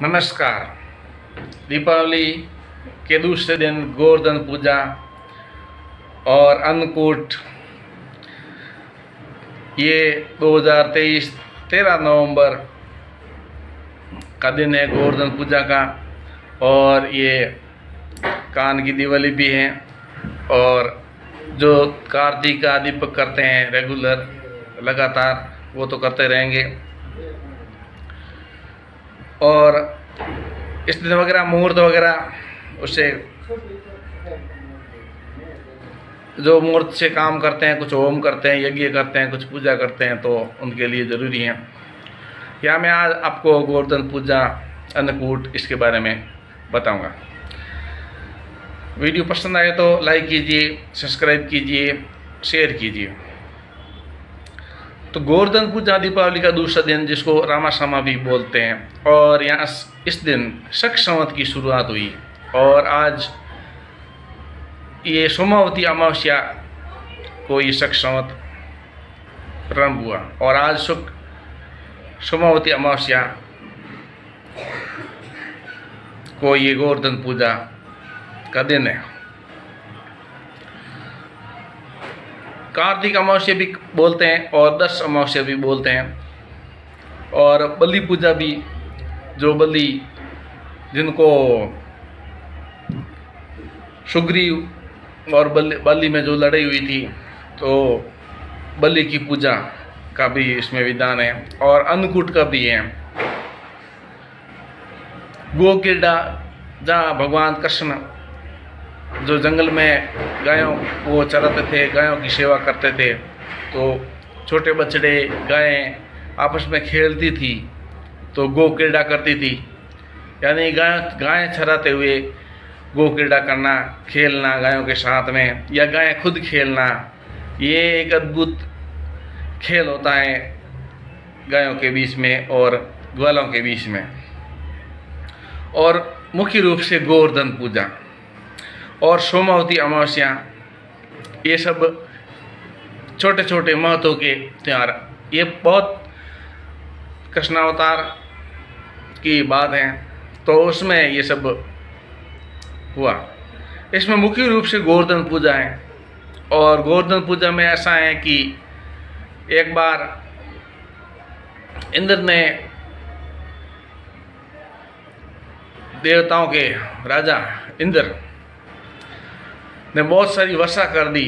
नमस्कार। दीपावली के दूसरे दिन गोवर्धन पूजा और अन्नकूट, ये 2023 13 नवंबर का दिन है गोवर्धन पूजा का। और ये कान की दिवाली भी है। और जो कार्तिक का दीपक करते हैं रेगुलर लगातार, वो तो करते रहेंगे। और इस दिन वगैरह मुहूर्त वगैरह उससे जो मुहूर्त से काम करते हैं, कुछ होम करते हैं, यज्ञ करते हैं, कुछ पूजा करते हैं, तो उनके लिए ज़रूरी है। या मैं आज आपको गोवर्धन पूजा, अन्नकूट, इसके बारे में बताऊंगा। वीडियो पसंद आए तो लाइक कीजिए, सब्सक्राइब कीजिए, शेयर कीजिए। तो गोवर्धन पूजा दीपावली का दूसरा दिन, जिसको रामाश्रमा भी बोलते हैं, और यहाँ इस दिन शक संवत की शुरुआत हुई। और आज ये सोमावती अमावस्या को ये शक संवत प्रारंभ हुआ। और आज सोमावती अमावस्या को ये गोवर्धन पूजा का दिन है। कार्तिक अमावस्या भी बोलते हैं और 10 अमावस्या भी बोलते हैं। और बलि पूजा भी, जो बलि जिनको सुग्रीव और बलि में जो लड़ाई हुई थी, तो बलि की पूजा का भी इसमें विधान है। और अन्नकूट का भी है। गोक्रीड़ा, जहाँ भगवान कृष्ण जो जंगल में गायों को चराते थे, गायों की सेवा करते थे, तो छोटे बछड़े गायें आपस में खेलती थी, तो गो क्रीड़ा करती थी। यानी गायें चराते हुए गो क्रीड़ा करना, खेलना गायों के साथ में, या गायें खुद खेलना, ये एक अद्भुत खेल होता है गायों के बीच में और ग्वालों के बीच में। और मुख्य रूप से गोवर्धन पूजा और सोमावती अमावस्या, ये सब छोटे छोटे महत्व के त्यौहार, ये बहुत कृष्णावतार की बात है, तो उसमें ये सब हुआ। इसमें मुख्य रूप से गोवर्धन पूजा है। और गोवर्धन पूजा में ऐसा है कि एक बार इंद्र ने, देवताओं के राजा इंद्र ने बहुत सारी वर्षा कर दी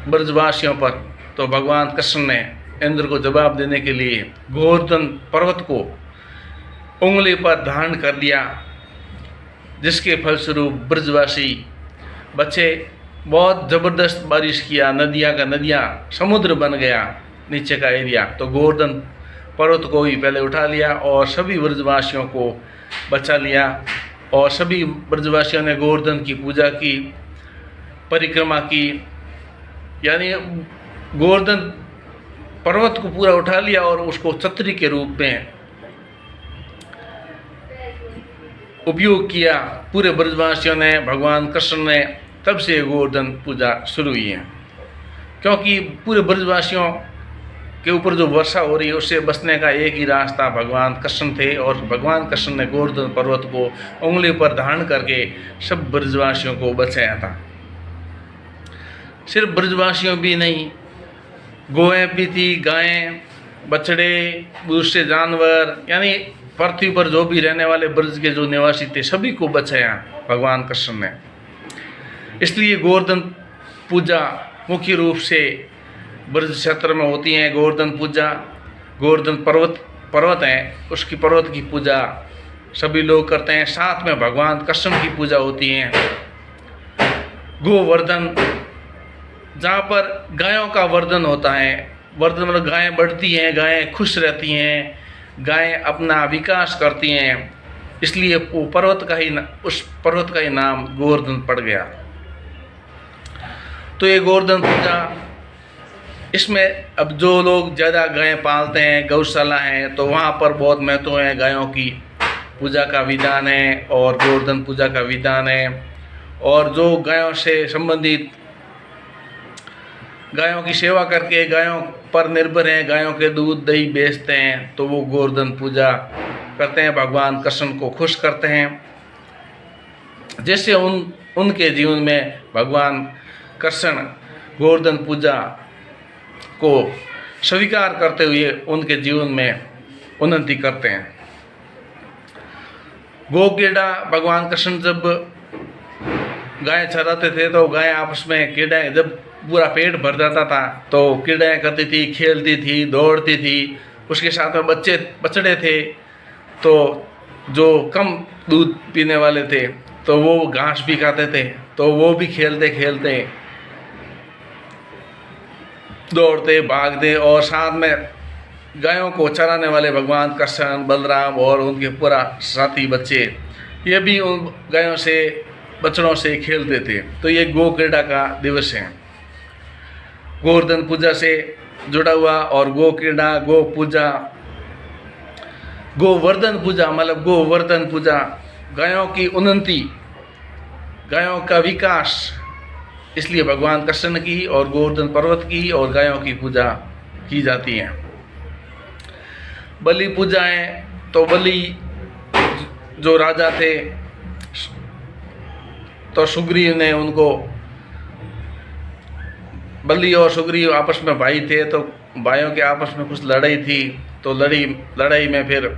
ब्रजवासियों पर। तो भगवान कृष्ण ने इंद्र को जवाब देने के लिए गोवर्धन पर्वत को उंगली पर धारण कर लिया, जिसके फलस्वरूप ब्रजवासी बच्चे बहुत ज़बरदस्त बारिश किया, नदियाँ का नदियाँ समुद्र बन गया नीचे का एरिया। तो गोवर्धन पर्वत को ही पहले उठा लिया और सभी ब्रजवासियों को बचा लिया। और सभी ब्रजवासियों ने गोवर्धन की पूजा की, परिक्रमा की। यानी गोवर्धन पर्वत को पूरा उठा लिया और उसको छतरी के रूप में उपयोग किया पूरे ब्रजवासियों ने, भगवान कृष्ण ने। तब से गोवर्धन पूजा शुरू हुई है, क्योंकि पूरे ब्रजवासियों के ऊपर जो वर्षा हो रही है, उससे बचने का एक ही रास्ता भगवान कृष्ण थे। और भगवान कृष्ण ने गोवर्धन पर्वत को उंगली पर धारण करके सब ब्रजवासियों को बचाया था। सिर्फ ब्रजवासियों भी नहीं, गौएं भी थी, गायें, बछड़े, दूसरे जानवर, यानी पृथ्वी पर जो भी रहने वाले ब्रज के जो निवासी थे, सभी को बचाया भगवान कृष्ण ने। इसलिए गोवर्धन पूजा मुख्य रूप से ब्रज क्षेत्र में होती हैं। गोवर्धन पूजा, गोवर्धन पर्वत है, उसकी पर्वत की पूजा सभी लोग करते हैं। साथ में भगवान कृष्ण की पूजा होती है। गोवर्धन, जहाँ पर गायों का वर्धन होता है, वर्धन मतलब गायें बढ़ती हैं, गायें खुश रहती हैं, गायें अपना विकास करती हैं, इसलिए वो उस पर्वत का ही नाम गोवर्धन पड़ गया। तो ये गोवर्धन पूजा, इसमें अब जो लोग ज़्यादा गायें पालते हैं, गौशाला हैं, तो वहाँ पर बहुत महत्व है गायों की पूजा का विधान है और गोवर्धन पूजा का विधान है। और जो गायों से संबंधित, गायों की सेवा करके गायों पर निर्भर हैं, गायों के दूध दही बेचते हैं, तो वो गोवर्धन पूजा करते हैं, भगवान कृष्ण को खुश करते हैं। जैसे उनके जीवन में भगवान कृष्ण गोवर्धन पूजा को स्वीकार करते हुए उनके जीवन में उन्नति करते हैं। गो क्रीड़ा, भगवान कृष्ण जब गाय चराते थे तो गाय आपस में क्रीड़ाएँ, जब पूरा पेट भर जाता था तो क्रीड़ाएँ करती थी, खेलती थी, दौड़ती थी। उसके साथ में बछड़े थे, तो जो कम दूध पीने वाले थे तो वो घास भी खाते थे, तो वो भी खेलते खेलते दौड़ते भागते। और साथ में गायों को चराने वाले भगवान कृष्ण, बलराम और उनके पूरा साथी बच्चे, ये भी उन गायों से, बछड़ों से खेलते थे। तो ये गो क्रीड़ा का दिवस है, गोवर्धन पूजा से जुड़ा हुआ। और गो क्रीड़ा, गो पूजा, गोवर्धन पूजा मतलब गोवर्धन पूजा, गायों की उन्नति, गायों का विकास, इसलिए भगवान कृष्ण की और गोवर्धन पर्वत की और गायों की पूजा की जाती है। बलि पूजाएं, तो बलि जो राजा थे, तो सुग्रीव ने उनको, बलि और सुग्रीव आपस में भाई थे, तो भाइयों के आपस में कुछ लड़ाई थी। तो लड़ाई में फिर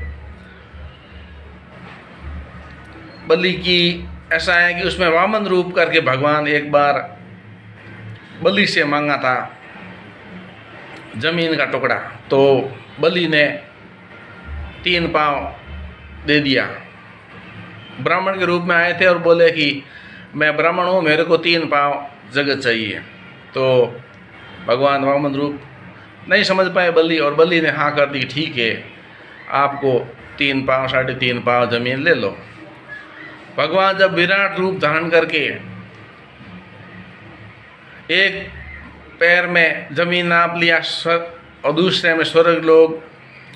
बलि की ऐसा है कि उसमें वामन रूप करके भगवान एक बार बलि से मांगा था जमीन का टुकड़ा, तो बलि ने 3 पाँव दे दिया। ब्राह्मण के रूप में आए थे और बोले कि मैं ब्राह्मण हूँ, मेरे को 3 पाँव जगह चाहिए। तो भगवान वामन रूप नहीं समझ पाए बलि, और बलि ने हाँ कर दी, ठीक है आपको 3 पाँव 3.5 पाँव जमीन ले लो। भगवान जब विराट रूप धारण करके एक पैर में जमीन नाप लिया और दूसरे में स्वर्ग लोग,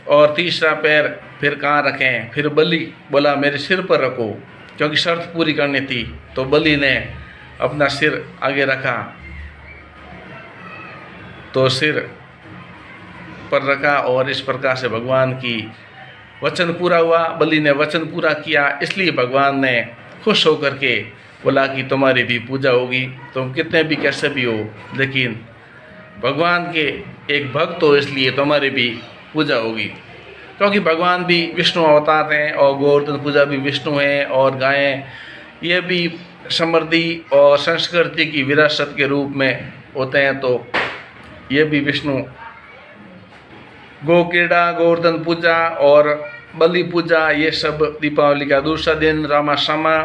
और तीसरा पैर फिर कहाँ रखें, फिर बलि बोला मेरे सिर पर रखो, क्योंकि शर्त पूरी करनी थी। तो बलि ने अपना सिर आगे रखा, तो सिर पर रखा, और इस प्रकार से भगवान की वचन पूरा हुआ। बलि ने वचन पूरा किया, इसलिए भगवान ने खुश होकर के बोला कि तुम्हारी भी पूजा होगी, तुम कितने भी कैसे भी हो, लेकिन भगवान के एक भक्त हो, इसलिए तुम्हारी भी पूजा होगी। क्योंकि भगवान भी विष्णु अवतार हैं और गोवर्धन पूजा भी विष्णु है, और गायें ये भी समृद्धि और संस्कृति की विरासत के रूप में होते हैं, तो ये भी विष्णु। गो क्रीड़ा, गोवर्धन पूजा और बलि पूजा, ये सब दीपावली का दूसरा दिन, रामाश्रमा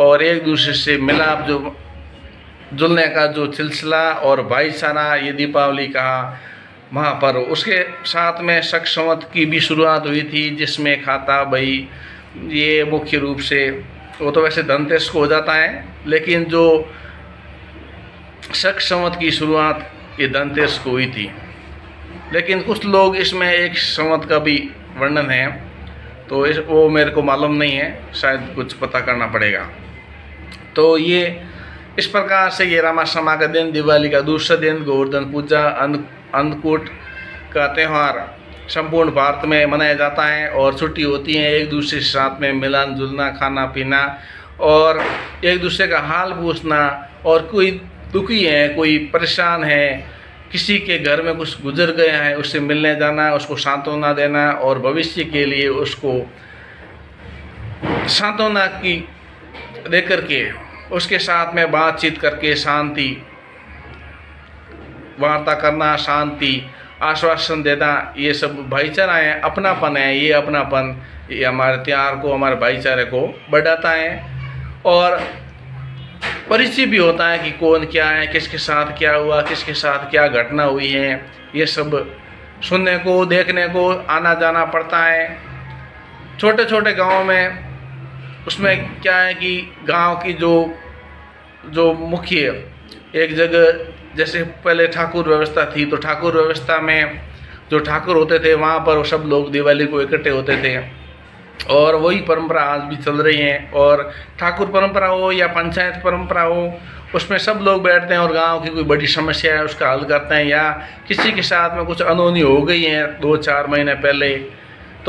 और एक दूसरे से मिलाप, जो जुलने का जो सिलसिला और भाईचारा, ये दीपावली का महापर्व। उसके साथ में शक संवत की भी शुरुआत हुई थी, जिसमें खाता भाई, ये मुख्य रूप से, वो तो वैसे धनतेरस को हो जाता है, लेकिन जो शक संवत की शुरुआत ये धनतेरस को हुई थी। लेकिन कुछ लोग इसमें एक संवत का भी वर्णन है, तो वो मेरे को मालूम नहीं है, शायद कुछ पता करना पड़ेगा। तो ये इस प्रकार से ये रामाश्रमा का दिन, दिवाली का दूसरा दिन, गोवर्धन पूजा, अन्नकूट का त्यौहार संपूर्ण भारत में मनाया जाता है, और छुट्टी होती है, एक दूसरे के साथ में मिलन जुलना, खाना पीना और एक दूसरे का हाल पूछना, और कोई दुखी है, कोई परेशान है, किसी के घर में कुछ गुजर गया है, उससे मिलने जाना, उसको सांत्वना देना, और भविष्य के लिए उसको सांत्वना की दे करके उसके साथ में बातचीत करके शांति वार्ता करना, शांति आश्वासन देना, ये सब भाईचारा है, अपनापन है। ये अपनापन ये हमारे त्यौहार को, हमारे भाईचारे को बढ़ाता है, और परिचय भी होता है कि कौन क्या है, किसके साथ क्या हुआ, किसके साथ क्या घटना हुई है, ये सब सुनने को, देखने को आना जाना पड़ता है। छोटे छोटे गांवों में उसमें क्या है कि गांव की जो मुख्य एक जगह, जैसे पहले ठाकुर व्यवस्था थी, तो ठाकुर व्यवस्था में जो ठाकुर होते थे वहाँ पर सब लोग दिवाली को इकट्ठे होते थे, और वही परंपरा आज भी चल रही है। और ठाकुर परंपरा हो या पंचायत परंपरा हो, उसमें सब लोग बैठते हैं और गांव की कोई बड़ी समस्या है उसका हल करते हैं, या किसी के साथ में कुछ अनहोनी हो गई है 2-4 महीने पहले,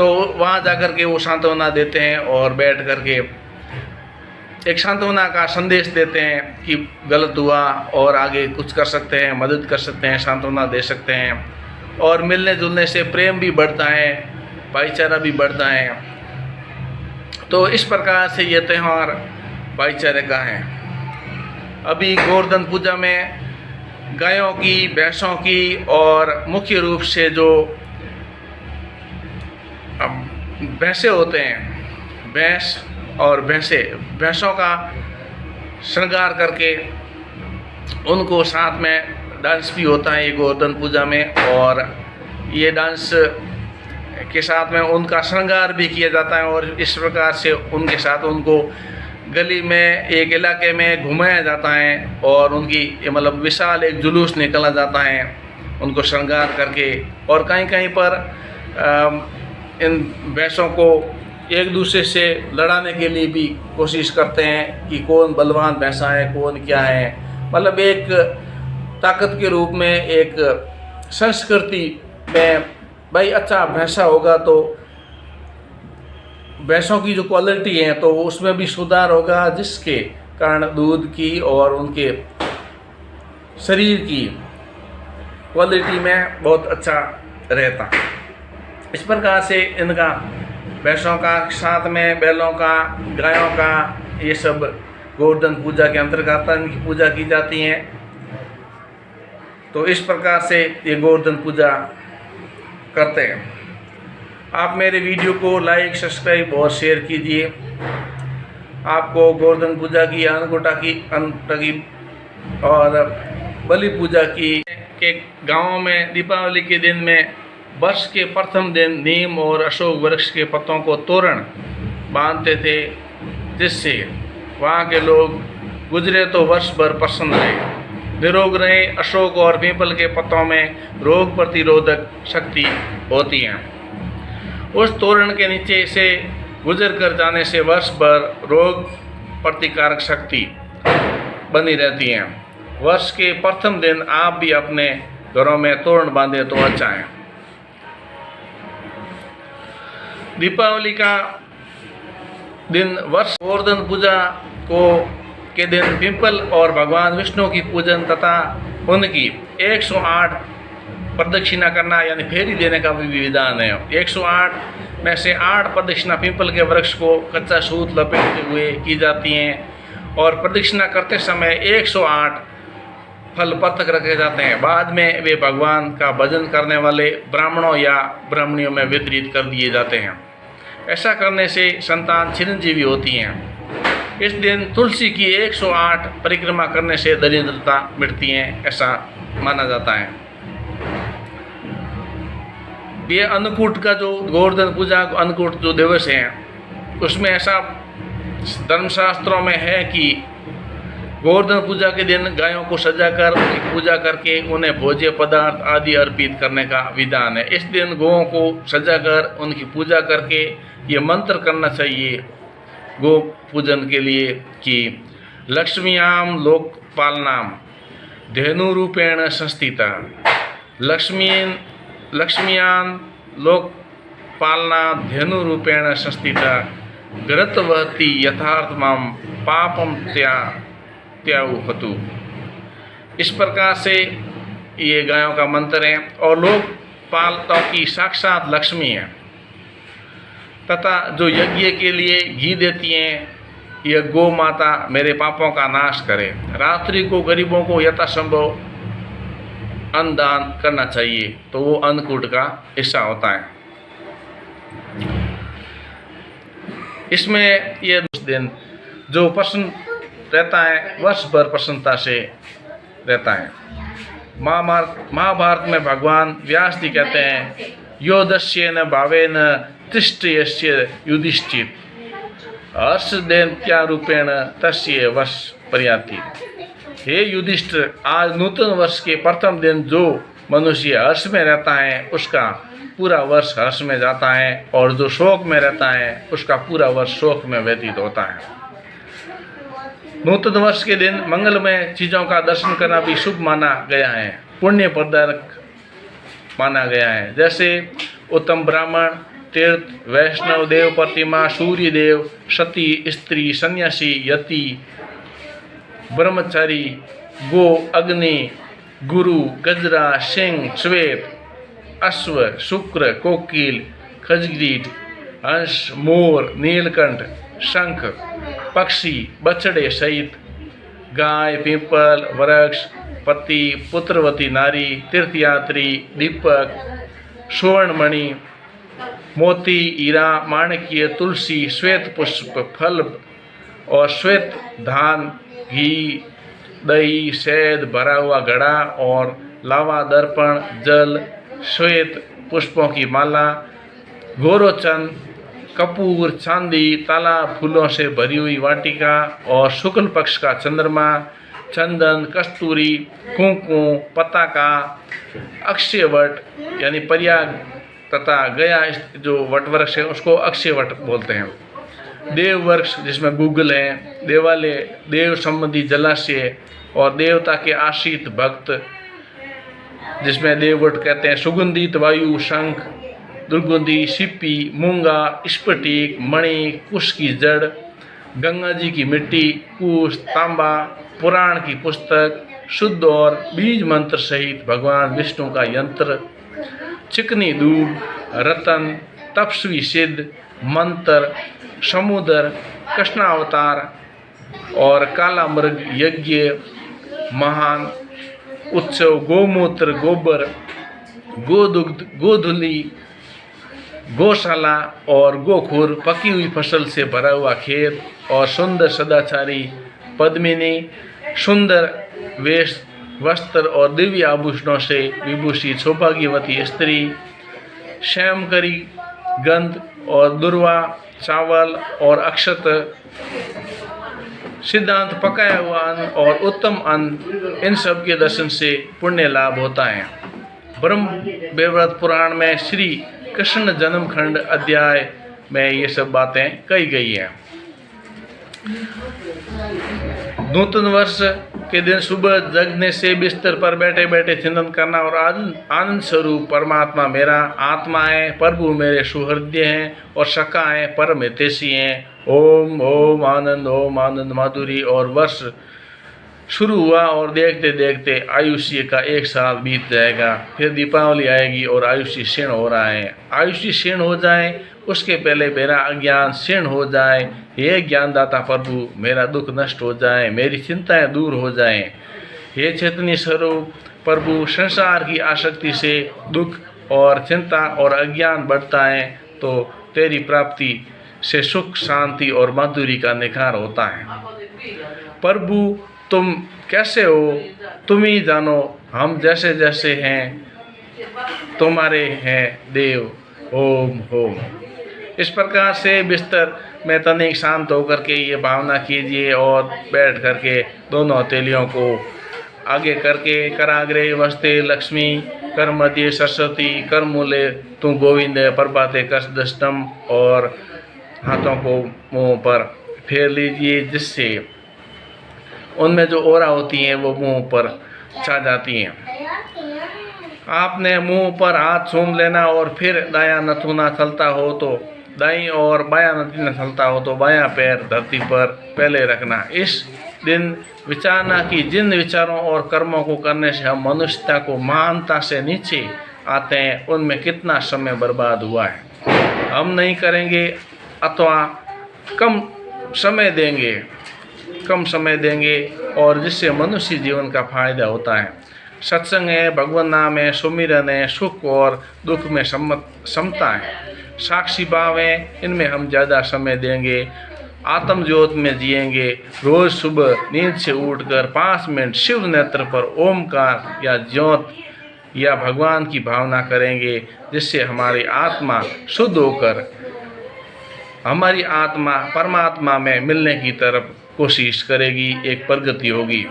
तो वहाँ जाकर के वो सांत्वना देते हैं और बैठ कर के एक सांत्वना का संदेश देते हैं कि गलत हुआ और आगे कुछ कर सकते हैं, मदद कर सकते हैं, सांत्वना दे सकते हैं। और मिलने जुलने से प्रेम भी बढ़ता है, भाईचारा भी बढ़ता है। तो इस प्रकार से ये त्यौहार भाईचारे का है। अभी गोवर्धन पूजा में गायों की, भैंसों की और मुख्य रूप से जो भैंसे होते हैं, भैंस और भैंसों का श्रृंगार करके उनको साथ में डांस भी होता है ये गोवर्धन पूजा में। और ये डांस के साथ में उनका श्रृंगार भी किया जाता है और इस प्रकार से उनके साथ उनको गली में, एक इलाके में घुमाया जाता है और उनकी मतलब विशाल एक जुलूस निकाला जाता है उनको श्रृंगार करके। और कहीं कहीं पर इन भैंसों को एक दूसरे से लड़ाने के लिए भी कोशिश करते हैं कि कौन बलवान भैंसा है, कौन क्या है। मतलब एक ताकत के रूप में, एक संस्कृति में भाई अच्छा भैंसा होगा तो भैंसों की जो क्वालिटी है तो उसमें भी सुधार होगा, जिसके कारण दूध की और उनके शरीर की क्वालिटी में बहुत अच्छा रहता। इस प्रकार से इनका भैंसों का, साथ में बैलों का, गायों का, ये सब गोवर्धन पूजा के अंतर्गत इनकी पूजा की जाती है। तो इस प्रकार से ये गोवर्धन पूजा करते हैं। आप मेरे वीडियो को लाइक, सब्सक्राइब और शेयर कीजिए। आपको गोवर्धन पूजा की, अन्नकूटा की और बलि पूजा की के गाँवों में दीपावली के दिन में वर्ष के प्रथम दिन नीम और अशोक वृक्ष के पत्तों को तोरण बांधते थे, जिससे वहाँ के लोग गुजरे तो वर्ष भर प्रसन्न रहे, निरोग रहे। अशोक और पीपल के पत्तों में रोग प्रतिरोधक शक्ति होती है। उस तोरण के नीचे से गुजर कर जाने से वर्ष भर रोग प्रतिकारक शक्ति बनी रहती है। वर्ष के प्रथम दिन आप भी अपने घरों में तोरण बांधे तो अच्छा है। दीपावली का दिन वर्ष गोवर्धन पूजा के दिन पिंपल और भगवान विष्णु की पूजन तथा उनकी 108 प्रदक्षिणा करना यानी फेरी देने का भी विधान है। 108 में से 8 प्रदक्षिणा पिंपल के वृक्ष को कच्चा सूत लपेटते हुए की जाती हैं और प्रदक्षिणा करते समय 108 फल पृथक रखे जाते हैं। बाद में वे भगवान का भजन करने वाले ब्राह्मणों या ब्राह्मणियों में वितरित कर दिए जाते हैं। ऐसा करने से संतान चिरंजीवी होती हैं। इस दिन तुलसी की 108 परिक्रमा करने से दरिद्रता मिटती है, ऐसा माना जाता है। ये अन्नकूट का जो गोवर्धन पूजा अन्नकूट जो दिवस है, उसमें ऐसा धर्मशास्त्रों में है कि गोवर्धन पूजा के दिन गायों को सजाकर उनकी पूजा करके उन्हें भोज्य पदार्थ आदि अर्पित करने का विधान है। इस दिन गौओं को सजाकर उनकी पूजा करके ये मंत्र करना चाहिए गो पूजन के लिए कि लक्ष्मीयाम लोकपालनाम धेनुरूपेण संस्थिता, लक्ष्मीयान लोकपालना धेनुरूपेण संस्थिता, गृतवती यथार्थमाम पापम त्याहुहतु। इस प्रकार से ये गायों का मंत्र है और लोकपालकों की साक्षात लक्ष्मी है तथा जो यज्ञ के लिए घी देती हैं, यह गौ माता मेरे पापों का नाश करे। रात्रि को गरीबों को यथासंभव अन्न दान करना चाहिए, तो वो अन्नकूट का हिस्सा होता है। इसमें ये दिन जो प्रसन्न रहता है, वर्ष भर प्रसन्नता से रहता है। महाभारत में भगवान व्यास जी कहते हैं, यो दस्येन भावेन तिष्ठ्यस्य युधिष्ठिर हर्षदेन्त्या रूपेण तस्य वर्ष पर्याति। हे युधिष्ठिर, आज नूतन वर्ष के प्रथम दिन जो मनुष्य हर्ष में रहता है उसका पूरा वर्ष हर्ष में जाता है और जो शोक में रहता है उसका पूरा वर्ष शोक में व्यतीत होता है। नूतन वर्ष के दिन मंगलमय चीज़ों का दर्शन करना भी शुभ माना गया है, पुण्य प्रदायक माना गया है। जैसे उत्तम ब्राह्मण, तीर्थ, वैष्णव देव प्रतिमा, सूर्य देव, सती, स्त्री, सन्यासी, यति, ब्रह्मचारी, गो, अग्नि, गुरु, गजरा, सिंह, श्वेत, अश्व, शुक्र, कोकिल, खजगीट, हंस, मोर, नीलकंठ, शंख, पक्षी, बछड़े सहित गाय, पीपल, वृक्ष, पति, पुत्रवती नारी, तीर्थयात्री, दीपक, सुवर्णमणि, मोती, हीरा, माणिक्य, तुलसी, श्वेत पुष्प, फल और श्वेत धान, घी, दही, शहद भरा हुआ घड़ा और लावा, दर्पण, जल, श्वेत पुष्पों की माला, गोरोचन, कपूर, चांदी, तालाब, फूलों से भरी हुई वाटिका और शुक्ल पक्ष का चंद्रमा, चंदन, कस्तूरी, कुंकुम, पताका, अक्षयवट यानी प्रयाग तथा गया जो वट वृक्ष है उसको अक्षयवट बोलते हैं। देव वृक्ष जिसमें गूगल है, देवालय, देव संबंधी जलाशय और देवता के आश्रित भक्त जिसमें देववट कहते हैं। सुगंधित वायु, शंख, दुर्गंधी, सिप्पी, मूंगा, स्फटिक, मणि, कुश की जड़, गंगा जी की मिट्टी, कुश, तांबा, पुराण की पुस्तक, शुद्ध और बीज मंत्र सहित भगवान विष्णु का यंत्र, चिकनी दूब, रतन, तपस्वी सिद्ध, मंत्र, समुद्र, कृष्णावतार और काला मृग यज्ञ, महान उत्सव, गोमूत्र, गोबर, गोदुग्ध, गोधुली, गौशाला और गोखुर, पकी हुई फसल से भरा हुआ खेत और सुंदर सदाचारी पद्मिनी, सुंदर वेश, वस्त्र और दिव्य आभूषणों से विभूषित सौभाग्यवती स्त्री, श्यामकरी, गंध और दुर्वा, चावल और अक्षत, सिद्धांत, पकाया हुआ अन्न और उत्तम अन्न, इन सब के दर्शन से पुण्य लाभ होता है। ब्रह्म वैवर्त पुराण में श्री कृष्ण जन्मखंड अध्याय में ये सब बातें कही गई हैं। नूतन वर्ष के दिन सुबह जगने से बिस्तर पर बैठे बैठे चिंतन करना और आनंद स्वरूप परमात्मा मेरा आत्मा है, प्रभु मेरे सुहृदय हैं और सखा हैं, परम हितैषी हैं। ओम ओम आनंद माधुरी। और वर्ष शुरू हुआ और देखते देखते आयुष्य का 1 साल बीत जाएगा। फिर दीपावली आएगी और आयुष्य क्षीण हो रहा है। आयुष्य क्षीण हो जाए उसके पहले मेरा अज्ञान क्षीण हो जाए। हे ज्ञानदाता प्रभु, मेरा दुख नष्ट हो जाए, मेरी चिंताएं दूर हो जाएं। हे चैतन्य स्वरूप प्रभु, संसार की आसक्ति से दुख और चिंता और अज्ञान बढ़ता है तो तेरी प्राप्ति से सुख, शांति और माधुरी का निखार होता है। प्रभु तुम कैसे हो तुम ही जानो, हम जैसे जैसे हैं तुम्हारे हैं देव। ओम ओम। इस प्रकार से बिस्तर में तनिक शांत होकर के ये भावना कीजिए और बैठ करके दोनों हथेलियों को आगे करके कराग्रे वस्ते लक्ष्मी, कर मध्य सरस्वती, कर मूले तू गोविंद, प्रभाते कस दष्टम और हाथों को मुंह पर फेर लीजिए जिससे उनमें जो ओरा होती हैं वो मुंह पर छा जाती हैं। आपने मुंह पर हाथ सूंघ लेना और फिर दायां नथुना चलता हो तो दाईं और बायां नथुना चलता हो तो बायां पैर धरती पर पहले रखना। इस दिन विचारना कि जिन विचारों और कर्मों को करने से हम मनुष्यता को महानता से नीचे आते हैं उनमें कितना समय बर्बाद हुआ है। हम नहीं करेंगे अथवा कम समय देंगे और जिससे मनुष्य जीवन का फायदा होता है। सत्संग है, भगवान नाम है, सुमिरन है, सुख और दुख में समता है, साक्षी भाव है, इनमें हम ज़्यादा समय देंगे। आत्म ज्योत में जिएंगे। रोज़ सुबह नींद से उठकर 5 मिनट शिव नेत्र पर ओमकार या ज्योत या भगवान की भावना करेंगे जिससे हमारी आत्मा शुद्ध होकर हमारी आत्मा परमात्मा में मिलने की तरफ कोशिश करेगी, एक प्रगति होगी।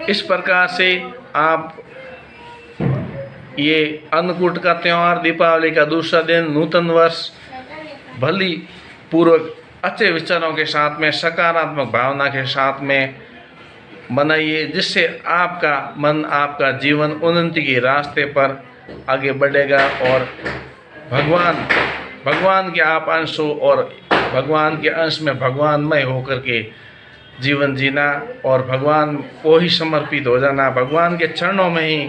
इस प्रकार से आप ये अन्नकूट का त्यौहार, दीपावली का दूसरा दिन, नूतन वर्ष भली पूर्वक अच्छे विचारों के साथ में, सकारात्मक भावना के साथ में मनाइए जिससे आपका मन, आपका जीवन उन्नति के रास्ते पर आगे बढ़ेगा और भगवान के आप अंश हो और भगवान के अंश में भगवानमय होकर के जीवन जीना और भगवान को ही समर्पित हो जाना, भगवान के चरणों में ही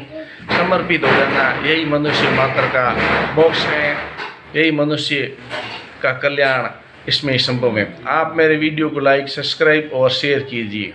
समर्पित हो जाना, यही मनुष्य मात्र का मोक्ष है, यही मनुष्य का कल्याण इसमें संभव है। आप मेरे वीडियो को लाइक, सब्सक्राइब और शेयर कीजिए।